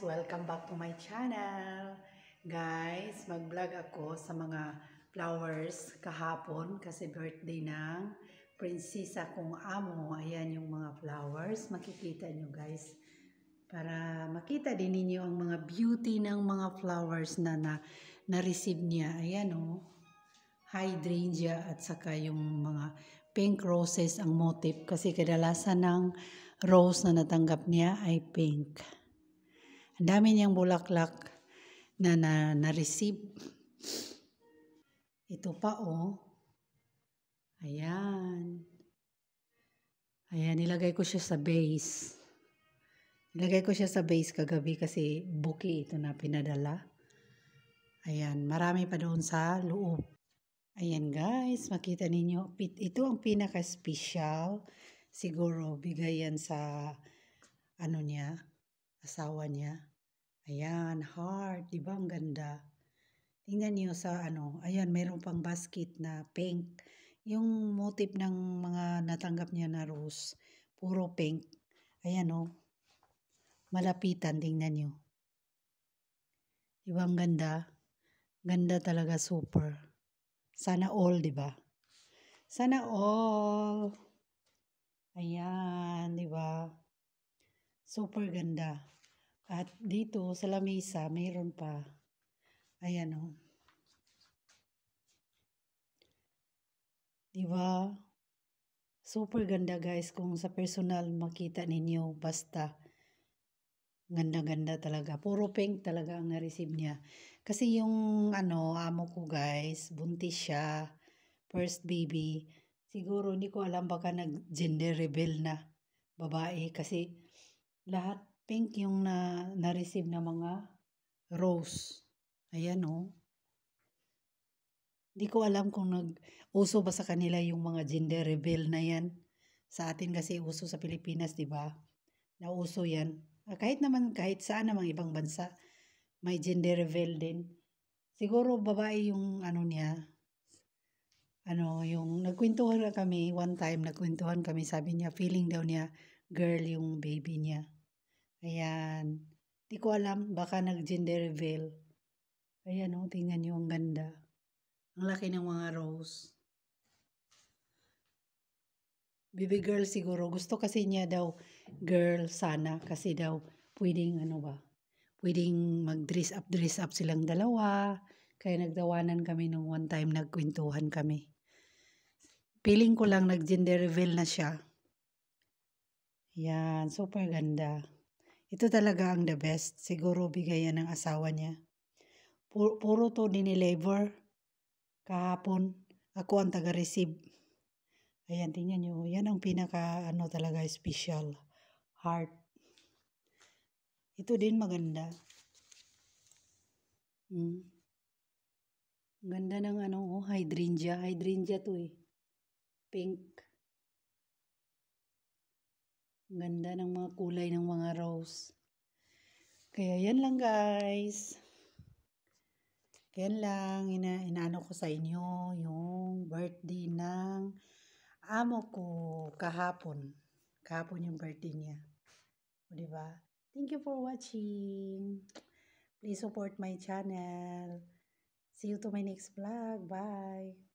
Welcome back to my channel. Guys, mag-vlog ako sa mga flowers kahapon kasi birthday ng prinsesa kong amo. Ayan yung mga flowers. Makikita nyo guys. Para makita din ninyo ang mga beauty ng mga flowers na na-receive niya. Ayan o. Hydrangea at saka yung mga pink roses ang motif kasi kadalasan ng rose na natanggap niya ay pink. Ang dami niyang bulaklak na na-receive. Ito pa oh. Ayan. Ayan, nilagay ko siya sa base. Nilagay ko siya sa base kagabi kasi bouquet ito na pinadala. Ayan, marami pa doon sa loob. Ayan guys, makita ninyo. Ito ang pinaka-special. Siguro bigay yan sa ano niya, asawa niya. Ayan, heart. Diba ang ganda? Tingnan niyo sa ano. Ayan, mayroon pang basket na pink. Yung motif ng mga natanggap niya na rose. Puro pink. Ayan o. Malapitan. Tingnan niyo. Diba ang ganda? Ganda talaga super. Sana all, diba? Sana all. Ayan, diba? Super ganda. At dito sa lamesa, mayroon pa. Ayan o. Diba? Super ganda guys. Kung sa personal makita ninyo, basta ganda-ganda talaga. Puro pink talaga ang na-receive niya. Kasi yung ano, amo ko guys, buntis siya. First baby. Siguro hindi ko alam baka nag-gender reveal na babae. Kasi lahat pink yung na-receive na mga rose. Ayan o. Hindi ko alam kung nag-uso ba sa kanila yung mga gender reveal na yan. Sa atin kasi uso sa Pilipinas, di ba? Nauso yan. Kahit saan namang ibang bansa, may gender reveal din. Siguro babae yung ano niya. Ano, yung nagkwentuhan na kami, one time nagkwentuhan kami, sabi niya, feeling daw niya, girl yung baby niya. Ayan. Di ko alam, baka nag-gender reveal. Ayan o, tingnan niyo ang ganda. Ang laki ng mga rose. Baby girl siguro. Gusto kasi niya daw girl sana. Kasi daw pwedeng ano ba. Pwedeng mag-dress up silang dalawa. Kaya nagtawanan kami nung one time nagkwentuhan kami. Feeling ko lang nag-gender reveal na siya. Yan. Super ganda. Ito talaga ang the best. Siguro bigayan ng asawa niya. Puro to dineliver. Kahapon. Ako ang taga-receive. Ayan, tingnan nyo. Yan ang pinaka, ano talaga, special. Heart. Ito din maganda. Ganda ng ano, oh, hydrangea. Hydrangea to eh. Pink. Ganda ng mga kulay ng mga rose. Kaya yan lang guys. Yan lang. Inaano ko sa inyo yung birthday ng amo ko kahapon. Kahapon yung birthday niya. O, diba? Thank you for watching. Please support my channel. See you to my next vlog. Bye.